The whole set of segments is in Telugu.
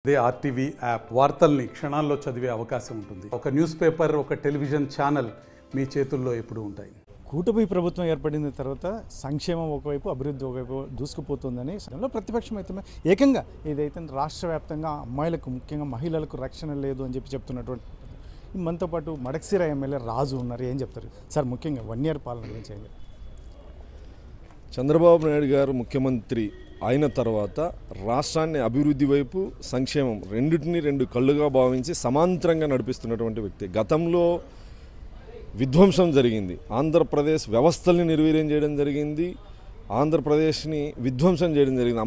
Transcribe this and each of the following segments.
అదే ఆర్టీవీ యాప్ వార్తల్ని క్షణాల్లో చదివే అవకాశం ఉంటుంది. ఒక న్యూస్ పేపర్, ఒక టెలివిజన్ ఛానల్ మీ చేతుల్లో ఎప్పుడూ ఉంటాయి. కూటమి ప్రభుత్వం ఏర్పడిన తర్వాత సంక్షేమం ఒకవైపు, అభివృద్ధి ఒకవైపు దూసుకుపోతుందని ప్రతిపక్షం అయితే ఏకంగా ఏదైతే రాష్ట్ర వ్యాప్తంగా అమ్మాయిలకు, ముఖ్యంగా మహిళలకు రక్షణ లేదు అని చెప్తున్నటువంటి మనతో పాటు మడక్సిర ఎమ్మెల్యే రాజు ఉన్నారు. ఏం చెప్తారు సార్? ముఖ్యంగా 1 year పాలన గురించి ఏం చెప్తారు? చంద్రబాబు నాయుడు గారు ముఖ్యమంత్రి అయిన తర్వాత రాష్ట్రాన్ని అభివృద్ధి వైపు, సంక్షేమం రెండింటిని రెండు కళ్ళుగా భావించి సమాంతరంగా నడిపిస్తున్నటువంటి వ్యక్తి. గతంలో విధ్వంసం జరిగింది, ఆంధ్రప్రదేశ్ వ్యవస్థల్ని నిర్వీర్యం చేయడం జరిగింది, ఆంధ్రప్రదేశ్ని విధ్వంసం చేయడం జరిగింది.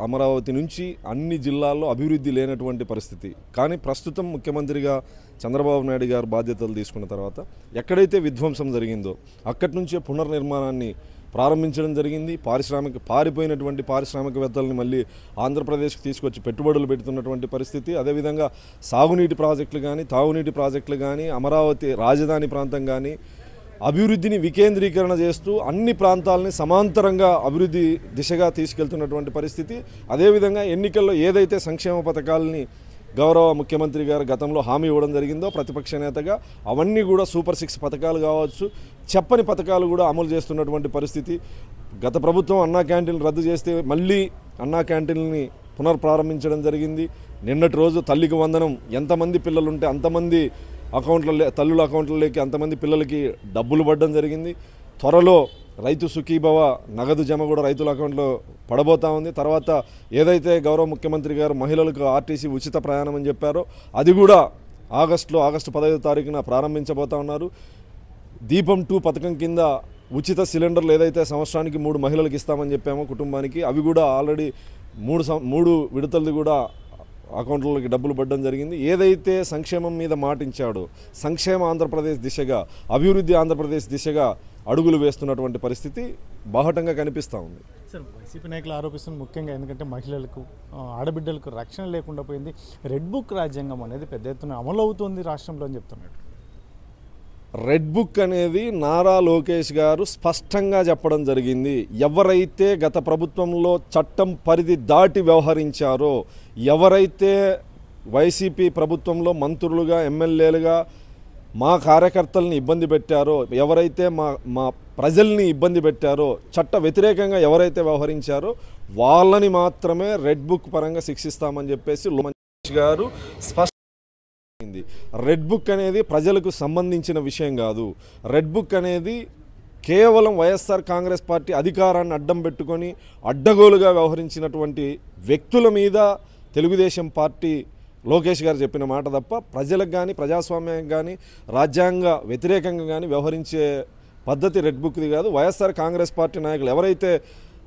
అమరావతి నుంచి అన్ని జిల్లాల్లో అభివృద్ధి లేనటువంటి పరిస్థితి. కానీ ప్రస్తుతం ముఖ్యమంత్రిగా చంద్రబాబు నాయుడు గారు బాధ్యతలు తీసుకున్న తర్వాత ఎక్కడైతే విధ్వంసం జరిగిందో అక్కడి నుంచే పునర్నిర్మాణాన్ని ప్రారంభించడం జరిగింది. పారిపోయినటువంటి పారిశ్రామికవేత్తలని మళ్ళీ ఆంధ్రప్రదేశ్కి తీసుకొచ్చి పెట్టుబడులు పెడుతున్నటువంటి పరిస్థితి. అదేవిధంగా సాగునీటి ప్రాజెక్టులు కానీ, తాగునీటి ప్రాజెక్టులు కానీ, అమరావతి రాజధాని ప్రాంతం కానీ అభివృద్ధిని వికేంద్రీకరణ చేస్తూ అన్ని ప్రాంతాలని సమాంతరంగా అభివృద్ధి దిశగా తీసుకెళ్తున్నటువంటి పరిస్థితి. అదేవిధంగా ఎన్నికల్లో ఏదైతే సంక్షేమ పథకాలని గౌరవ ముఖ్యమంత్రి గారు గతంలో హామీ ఇవ్వడం జరిగిందో ప్రతిపక్ష నేతగా, అవన్నీ కూడా సూపర్ 6 పథకాలు కావచ్చు, చెప్పని పథకాలు కూడా అమలు చేస్తున్నటువంటి పరిస్థితి. గత ప్రభుత్వం అన్నా క్యాంటీన్లు రద్దు చేస్తే మళ్ళీ అన్నా క్యాంటీన్ని పునర్ప్రారంభించడం జరిగింది. నిన్నటి రోజు తల్లికి వందనం, ఎంతమంది పిల్లలు ఉంటే అంతమంది తల్లుల అకౌంట్లలోకి అంతమంది పిల్లలకి డబ్బులు పడడం జరిగింది. త్వరలో రైతు సుఖీభవ నగదు జమ కూడా రైతుల అకౌంట్లో పడబోతా ఉంది. తర్వాత ఏదైతే గౌరవ ముఖ్యమంత్రి గారు మహిళలకు ఆర్టీసీ ఉచిత ప్రయాణం అని చెప్పారో అది కూడా ఆగస్టు 15వ తారీఖున ప్రారంభించబోతా ఉన్నారు. దీపం 2 పథకం కింద ఉచిత సిలిండర్లు ఏదైతే సంవత్సరానికి 3 మహిళలకు ఇస్తామని చెప్పామో కుటుంబానికి, అవి కూడా ఆల్రెడీ 3 విడతలది కూడా అకౌంట్లలోకి డబ్బులు పడడం జరిగింది. ఏదైతే సంక్షేమం మీద మాటించాడో సంక్షేమ ఆంధ్రప్రదేశ్ దిశగా, అభివృద్ధి ఆంధ్రప్రదేశ్ దిశగా అడుగులు వేస్తున్నటువంటి పరిస్థితి బాహటంగా కనిపిస్తూ ఉంది. సార్, వైసీపీ నాయకులు ఆరోపిస్తుంది ముఖ్యంగా ఎందుకంటే మహిళలకు, ఆడబిడ్డలకు రక్షణ లేకుండా పోయింది. రెడ్ బుక్ రాజ్యాంగం అనేది పెద్ద ఎత్తున అమలు అవుతుంది రాష్ట్రంలో అని చెప్తున్నాడు. రెడ్ బుక్ అనేది నారా లోకేష్ గారు స్పష్టంగా చెప్పడం జరిగింది. ఎవరైతే గత ప్రభుత్వంలో చట్టం పరిధి దాటి వ్యవహరించారో, ఎవరైతే వైసీపీ ప్రభుత్వంలో మంత్రులుగా, ఎమ్మెల్యేలుగా మా కార్యకర్తల్ని ఇబ్బంది పెట్టారో, ఎవరైతే మా ప్రజల్ని ఇబ్బంది పెట్టారో, చట్ట వ్యతిరేకంగా ఎవరైతే వ్యవహరించారో వాళ్ళని మాత్రమే రెడ్ బుక్ పరంగా శిక్షిస్తామని చెప్పేసి లోకేష్ గారు స్పష్టంగా. రెడ్ బుక్ అనేది ప్రజలకు సంబంధించిన విషయం కాదు. రెడ్ బుక్ అనేది కేవలం వైఎస్ఆర్ కాంగ్రెస్ పార్టీ అధికారాన్ని అడ్డం పెట్టుకొని అడ్డగోలుగా వ్యవహరించినటువంటి వ్యక్తుల మీద తెలుగుదేశం పార్టీ లోకేష్ గారు చెప్పిన మాట తప్ప ప్రజలకు కానీ, ప్రజాస్వామ్యానికి కానీ, రాజ్యాంగ వ్యతిరేకంగా కానీ వ్యవహరించే పద్ధతి రెడ్ బుక్ది కాదు. వైఎస్ఆర్ కాంగ్రెస్ పార్టీ నాయకులు ఎవరైతే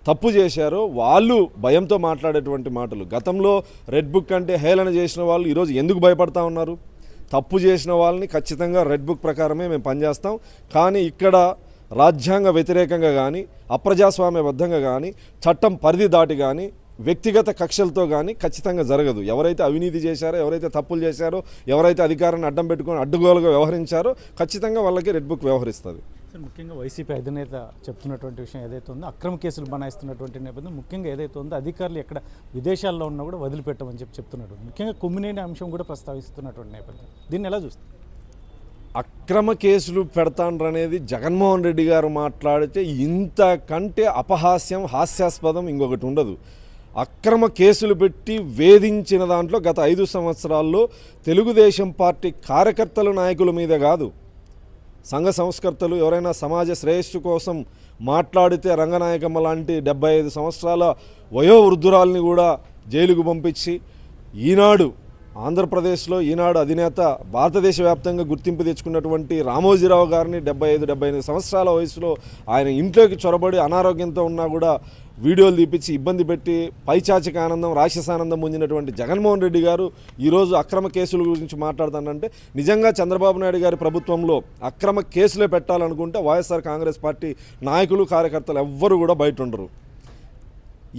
తప్పు చేశారో వాళ్ళు భయంతో మాట్లాడేటువంటి మాటలు. గతంలో రెడ్ బుక్ అంటే హేళన చేసిన వాళ్ళు ఈరోజు ఎందుకు భయపడతా ఉన్నారు? తప్పు చేసిన వాళ్ళని ఖచ్చితంగా రెడ్ బుక్ ప్రకారమే మేము పనిచేస్తాం. కానీ ఇక్కడ రాజ్యాంగ వ్యతిరేకంగా కానీ, అప్రజాస్వామ్యబద్ధంగా కానీ, చట్టం పరిధి దాటి కానీ, వ్యక్తిగత కక్షలతో కానీ ఖచ్చితంగా జరగదు. ఎవరైతే అవినీతి చేశారో, ఎవరైతే తప్పులు చేశారో, ఎవరైతే అధికారాన్ని అడ్డం పెట్టుకొని అడ్డుగోలుగా వ్యవహరించారో ఖచ్చితంగా వాళ్ళకి రెడ్ బుక్ వ్యవహరిస్తుంది. సార్, ముఖ్యంగా వైసీపీ అధినేత చెప్తున్నటువంటి విషయం ఏదైతే ఉందో, అక్రమ కేసులు బనాయిస్తున్నటువంటి నేపథ్యం, ముఖ్యంగా ఏదైతే ఉందో అధికారులు ఎక్కడ విదేశాల్లో ఉన్నా కూడా వదిలిపెట్టమని చెప్తున్నాడు. ముఖ్యంగా కొమ్మినేని అంశం కూడా ప్రస్తావిస్తున్నటువంటి నేపథ్యం, దీన్ని ఎలా చూస్తారు? అక్రమ కేసులు పెడతాండ్రనేది జగన్మోహన్ రెడ్డి గారు మాట్లాడితే ఇంతకంటే అపహాస్యం, హాస్యాస్పదం ఇంకొకటి ఉండదు. అక్రమ కేసులు పెట్టి వేధించిన దాంట్లో గత 5 సంవత్సరాల్లో తెలుగుదేశం పార్టీ కార్యకర్తలు, నాయకుల మీద కాదు, సంఘ సంస్కర్తలు ఎవరైనా సమాజ శ్రేయస్సు కోసం మాట్లాడితే రంగనాయకమ్మ లాంటి 75 సంవత్సరాల వయోవృద్ధురాల్ని కూడా జైలుకు పంపించి, ఈనాడు ఆంధ్రప్రదేశ్లో ఈనాడు అధినేత భారతదేశ వ్యాప్తంగా గుర్తింపు తెచ్చుకున్నటువంటి రామోజీరావు గారిని 75 సంవత్సరాల వయసులో ఆయన ఇంట్లోకి చొరబడి అనారోగ్యంతో ఉన్నా కూడా వీడియోలు తీపించి ఇబ్బంది పెట్టి పైచాచిక ఆనందం, రాక్షసానందం పొందినటువంటి జగన్మోహన్ రెడ్డి గారు ఈరోజు అక్రమ కేసుల గురించి మాట్లాడుతానంటే, నిజంగా చంద్రబాబు నాయుడు గారి ప్రభుత్వంలో అక్రమ కేసులే పెట్టాలనుకుంటే వైఎస్ఆర్ కాంగ్రెస్ పార్టీ నాయకులు, కార్యకర్తలు ఎవ్వరూ కూడా బయట ఉండరు.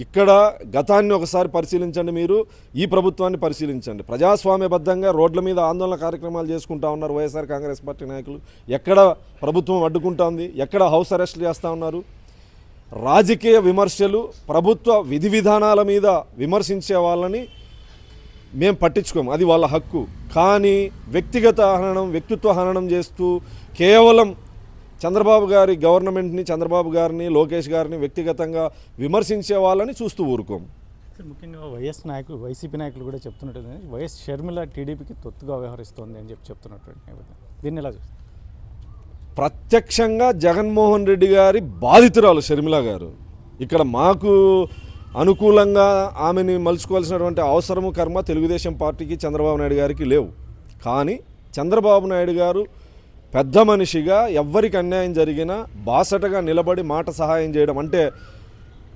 ఇక్కడ గతాన్ని ఒకసారి పరిశీలించండి, మీరు ఈ ప్రభుత్వాన్ని పరిశీలించండి. ప్రజాస్వామ్యబద్ధంగా రోడ్ల మీద ఆందోళన కార్యక్రమాలు చేసుకుంటా ఉన్నారు వైఎస్ఆర్ కాంగ్రెస్ పార్టీ నాయకులు. ఎక్కడ ప్రభుత్వం అడ్డుకుంటా ఉంది? ఎక్కడ హౌస్ అరెస్టులు చేస్తూ ఉన్నారు? రాజకీయ విమర్శలు, ప్రభుత్వ విధి విధానాల మీద విమర్శించే వాళ్ళని మేము పట్టించుకోము, అది వాళ్ళ హక్కు. కానీ వ్యక్తిగత హననం, వ్యక్తిత్వ హననం చేస్తూ కేవలం చంద్రబాబు గారి గవర్నమెంట్ని, చంద్రబాబు గారిని, లోకేష్ గారిని వ్యక్తిగతంగా విమర్శించే వాళ్ళని చూస్తూ ఊరుకోము. ముఖ్యంగా వైసీపీ నాయకులు కూడా చెప్తున్నట్టు వైఎస్ షర్మిల టీడీపీకి తొత్తుగా వ్యవహరిస్తోంది అని చెప్తున్నటువంటి నేపథ్యం, దీన్ని ఎలా చూస్తారు? ప్రత్యక్షంగా జగన్మోహన్ రెడ్డి గారి బాధితురాలు షర్మిల గారు. ఇక్కడ మాకు అనుకూలంగా ఆమెని మలుచుకోవాల్సినటువంటి అవసరము, కర్మ తెలుగుదేశం పార్టీకి, చంద్రబాబు నాయుడు గారికి లేవు. కానీ చంద్రబాబు నాయుడు గారు పెద్ద మనిషిగా ఎవ్వరికి అన్యాయం జరిగినా బాసటగా నిలబడి మాట సహాయం చేయడం, అంటే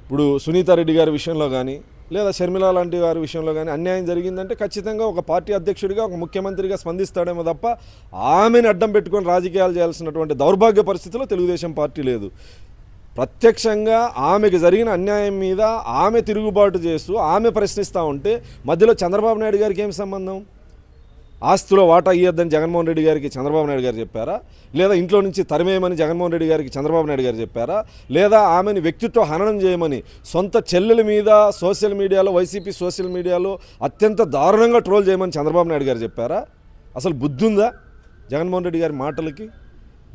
ఇప్పుడు సునీతారెడ్డి గారి విషయంలో కానీ లేదా షర్మిల లాంటి వారి విషయంలో కానీ అన్యాయం జరిగిందంటే ఖచ్చితంగా ఒక పార్టీ అధ్యక్షుడిగా, ఒక ముఖ్యమంత్రిగా స్పందిస్తాడేమో తప్ప ఆమెను అడ్డం పెట్టుకొని రాజకీయాలు చేయాల్సినటువంటి దౌర్భాగ్య పరిస్థితిలో తెలుగుదేశం పార్టీ లేదు. ప్రత్యక్షంగా ఆమెకు జరిగిన అన్యాయం మీద ఆమె తిరుగుబాటు చేస్తూ ఆమె ప్రశ్నిస్తూ ఉంటే మధ్యలో చంద్రబాబు నాయుడు గారికి ఏం సంబంధం? ఆస్తిలో వాటా ఇయ్యొద్దని జగన్మోహన్ రెడ్డి గారికి చంద్రబాబు నాయుడు గారు చెప్పారా? లేదా ఇంట్లో నుంచి తరిమేయమని జగన్మోహన్ రెడ్డి గారికి చంద్రబాబు నాయుడు గారు చెప్పారా? లేదా ఆమెని వ్యక్తిత్వ హననం చేయమని సొంత చెల్లెల మీద సోషల్ మీడియాలో, వైసీపీ సోషల్ మీడియాలో అత్యంత దారుణంగా ట్రోల్ చేయమని చంద్రబాబు నాయుడు గారు చెప్పారా? అసలు బుద్ధి ఉందా జగన్మోహన్ రెడ్డి గారి మాటలకి?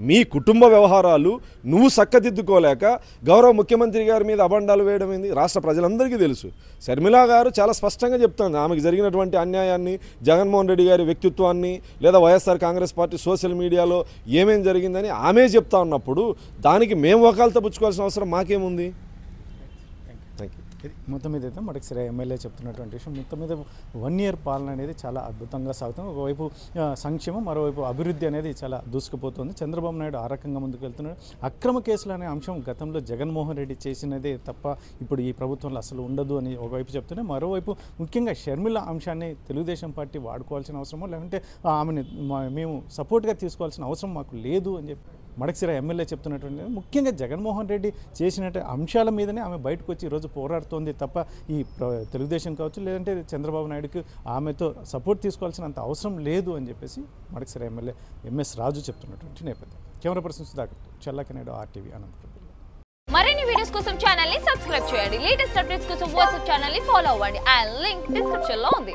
మీ కుటుంబ వ్యవహారాలు నువ్వు చక్కదిద్దుకోలేక గౌరవ ముఖ్యమంత్రి గారి మీద అబండాలు వేయడం ఏంది? రాష్ట్ర ప్రజలందరికీ తెలుసు. షర్మిల గారు చాలా స్పష్టంగా చెప్తోంది ఆమెకు జరిగినటువంటి అన్యాయాన్ని, జగన్మోహన్ రెడ్డి గారి వ్యక్తిత్వాన్ని, లేదా వైఎస్ఆర్ కాంగ్రెస్ పార్టీ సోషల్ మీడియాలో ఏమేం జరిగిందని ఆమె చెప్తా ఉన్నప్పుడు దానికి మేము వకాలతో పుచ్చుకోవాల్సిన అవసరం మాకేముంది? Thank you. మొత్తం మీద అయితే మడకసిర ఎమ్మెల్యే చెప్తున్నటువంటి విషయం, మొత్తం మీద 1 year పాలన అనేది చాలా అద్భుతంగా సాగుతుంది. ఒకవైపు సంక్షేమం, మరోవైపు అభివృద్ధి అనేది చాలా దూసుకుపోతుంది. చంద్రబాబు నాయుడు ఆ రకంగా ముందుకు వెళ్తున్నాడు. అక్రమ కేసులు అనే అంశం గతంలో జగన్మోహన్ రెడ్డి చేసినదే తప్ప ఇప్పుడు ఈ ప్రభుత్వంలో అసలు ఉండదు అని ఒకవైపు చెప్తున్నాయి. మరోవైపు ముఖ్యంగా షర్మిల అంశాన్ని తెలుగుదేశం పార్టీ వాడుకోవాల్సిన అవసరమో, లేదంటే ఆమెను మేము సపోర్ట్గా తీసుకోవాల్సిన అవసరం మాకు లేదు అని చెప్పి మడకసిర ఎమ్మెల్యే చెప్తున్నటువంటి, ముఖ్యంగా జగన్మోహన్ రెడ్డి చేసినట్టు అంశాల మీదనే ఆమె బయటకు వచ్చి ఈరోజు పోరాడుతోంది తప్ప ఈ తెలుగుదేశం కావచ్చు, లేదంటే చంద్రబాబు నాయుడుకి ఆమెతో సపోర్ట్ తీసుకోవాల్సినంత అవసరం లేదు అని చెప్పేసి మడకసిర ఎమ్మెల్యే ఎంఎస్ రాజు చెప్తున్నటువంటి నేపథ్యం. Camera person Sudhakar, Challakanedu, RTV, Anantapuram. మరిన్ని వీడియోస్ కోసం ఛానల్ ని సబ్స్క్రైబ్ చేయండి. లేటెస్ట్ అప్డేట్స్ కోసం వాట్సాప్ ఛానల్ ని ఫాలో అవ్వండి. ఆ లింక్ డిస్క్రిప్షన్ లో ఉంది.